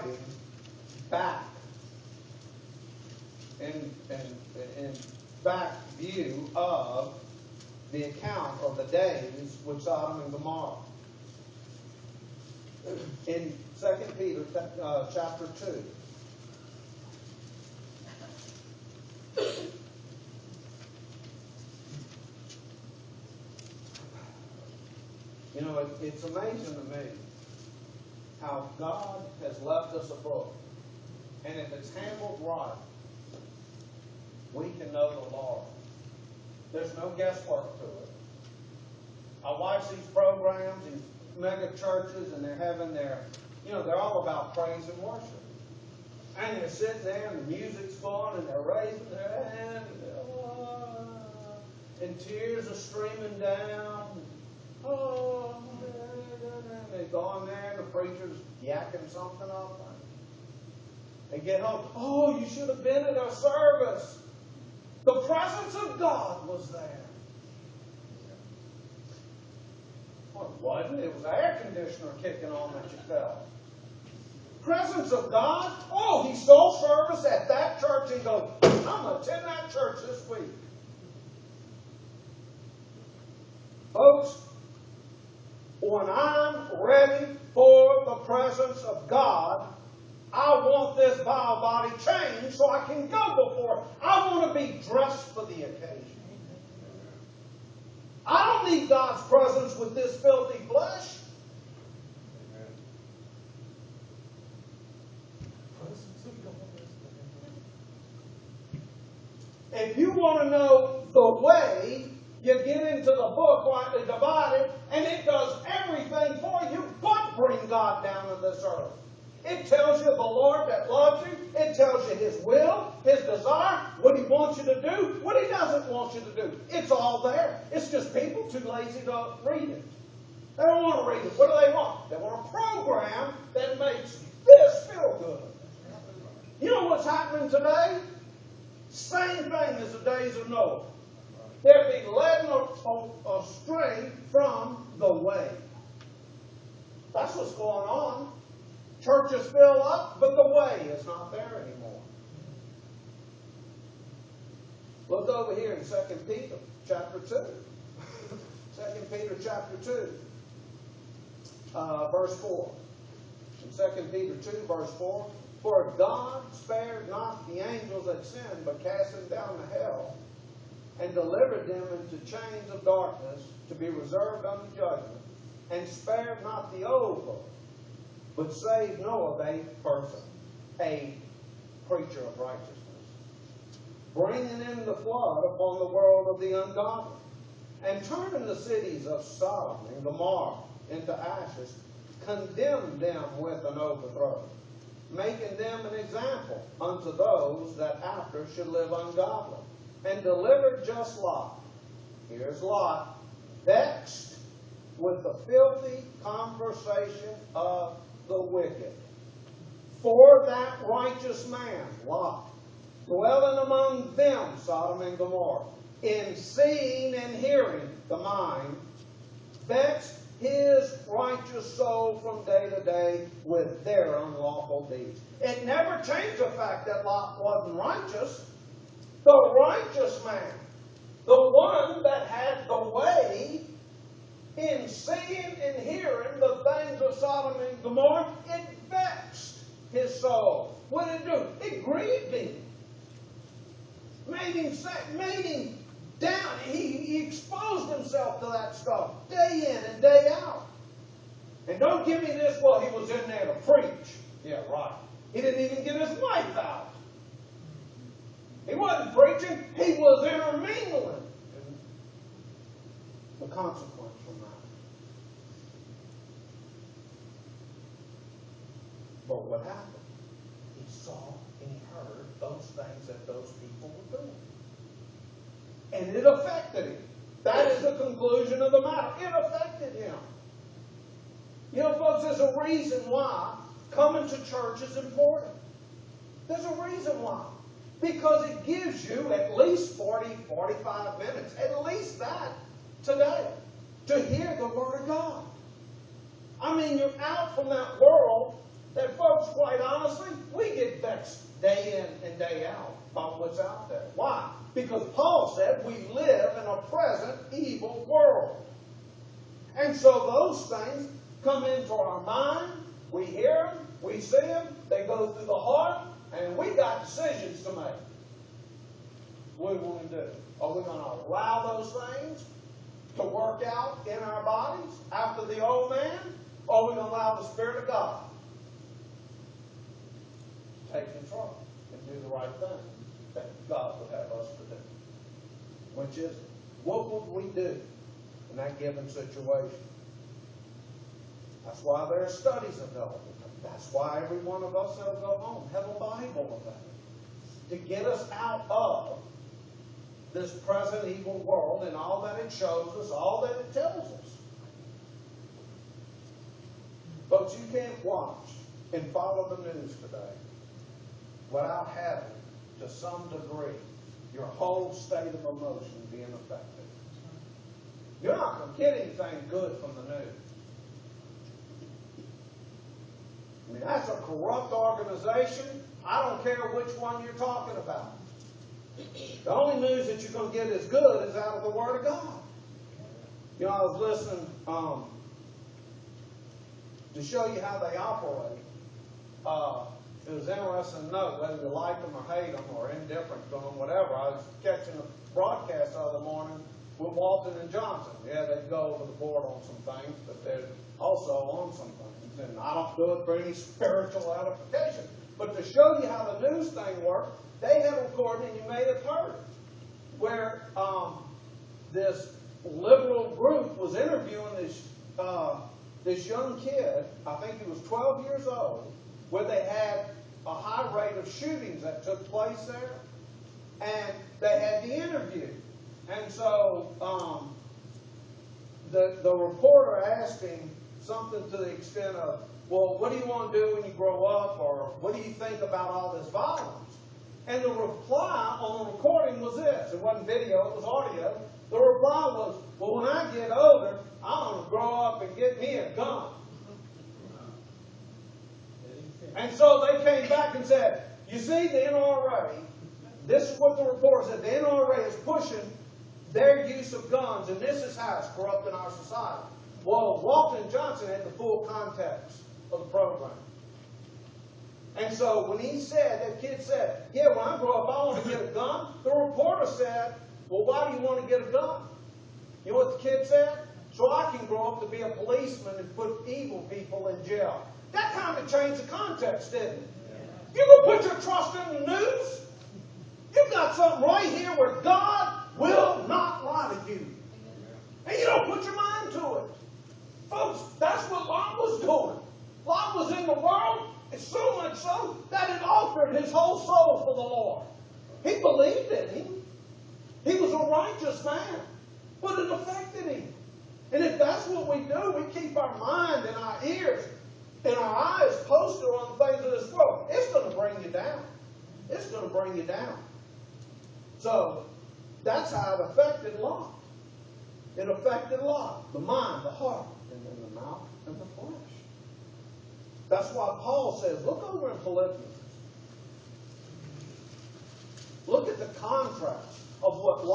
writing back in back view of the account of the days with Sodom and Gomorrah. In 2 Peter chapter 2. You know, it's amazing to me how God has left us a book, and if it's handled right, we can know the Lord. There's no guesswork to it. I watch these programs, these mega churches, and they're having their, they're all about praise and worship. And they're sitting there, and the music's going, and they're raising their hand, and tears are streaming down. They go on there, and the preacher's yakking something up. They get home. Oh, you should have been at our service. The presence of God was there. Well, it wasn't. It was the air conditioner kicking on that you felt. Presence of God? Oh, he stole service at that church and goes, I'm going to attend that church this week. Folks, when I'm ready for the presence of God, I want this vile body changed so I can go before it. I want to be dressed for the occasion. I don't need God's presence with this filthy flesh. If you want to know the way, you get into the book rightly divided, and it does everything for you but bring God down to this earth. It tells you the Lord that loves you. It tells you His will, His desire, what He wants you to do, what He doesn't want you to do. It's all there. It's just people too lazy to read it. They don't want to read it. What do they want? They want a program that makes this feel good. You know what's happening today? Same thing as the days of Noah. They're being led astray from the way. That's what's going on. Churches fill up, but the way is not there anymore. Look over here in 2 Peter chapter 2. 2 Peter chapter 2, verse 4. In 2 Peter 2, verse 4. For God spared not the angels that sinned, but cast them down to hell, and delivered them into chains of darkness to be reserved unto judgment, and spared not the old law, but saved Noah, a person, a preacher of righteousness, bringing in the flood upon the world of the ungodly, and turning the cities of Sodom and Gomorrah into ashes, condemned them with an overthrow, making them an example unto those that after should live ungodly, and delivered just Lot. Here's Lot, vexed with the filthy conversation of the wicked. For that righteous man, Lot, dwelling among them, Sodom and Gomorrah, in seeing and hearing the mind, vexed his righteous soul from day to day with their unlawful deeds. It never changed the fact that Lot wasn't righteous. The righteous man, the one that had the way, in seeing and hearing the things of Sodom and Gomorrah, it vexed his soul. What did it do? It grieved him. Made him down. He exposed himself to that stuff day in and day out. And don't give me this, well, he was in there to preach. Yeah, right. He didn't even get his wife out. He wasn't preaching. He was intermingling. The consequence from that. But what happened? He saw and he heard those things that those people were doing. And it affected him. That is the conclusion of the matter. It affected him. You know, folks, there's a reason why coming to church is important. There's a reason why. Because it gives you at least 40, 45 minutes, at least that today, to hear the Word of God. I mean, you're out from that world that, folks, quite honestly, honestly, we get vexed day in and day out by what's out there. Why? Because Paul said we live in a present evil world. And so those things come into our mind, we hear them, we see them, they go through the heart, and we got decisions to make. What are we going to do? Are we going to allow those things to work out in our bodies after the old man? Or are we going to allow the Spirit of God to take control and do the right thing that God would have us to do? Which is, what would we do in that given situation? That's why there are studies available. That's why every one of us that'll go home have a Bible available to get us out of this present evil world and all that it shows us, all that it tells us. Folks, you can't watch and follow the news today without having, to some degree, your whole state of emotion being affected. You're not going to get anything good from the news. I mean, that's a corrupt organization. I don't care which one you're talking about. The only news that you're going to get as good is out of the Word of God. You know, I was listening to show you how they operate. It was interesting to know whether you like them or hate them or indifferent to them, whatever. I was catching a broadcast the other morning with Walton and Johnson. Yeah, they go over the board on some things, but they're also on some things. And I don't do it for any spiritual edification. But to show you how the news thing works, they have recorded, and you may have heard, where this liberal group was interviewing this young kid, I think he was 12 years old, where they had a high rate of shootings that took place there, and they had the interview. And so the reporter asked him something to the extent of, well, what do you want to do when you grow up, or what do you think about all this violence? And the reply on the recording was this. It wasn't video, it was audio. The reply was, well, when I get older, I want to grow up and get me a gun. And so they came back and said, you see, the NRA, this is what the reporter said, the NRA is pushing their use of guns, and this is how it's corrupting our society. Well, Walton Johnson had the full context of the program. And so when he said, that kid said, yeah, when I grow up, I want to get a gun. The reporter said, well, why do you want to get a gun? You know what the kid said? So I can grow up to be a policeman and put evil people in jail. That kind of changed the context, didn't it? You gonna put your trust in the news? You've got something right here where God will not lie to you. And you don't put your mind to it. Folks, that's what Lot was doing. Lot was in the world, and so much so that it offered his whole soul for the Lord. He believed in him. He was a righteous man. But it affected him. And if that's what we do, we keep our mind and our ears and our eyes posted on the things of this world, it's going to bring you down. It's going to bring you down. So, that's how it affected Lot. It affected Lot. The mind, the heart, and then the mouth and the flesh. That's why Paul says, look over in Philippians. Look at the contrast of what Lot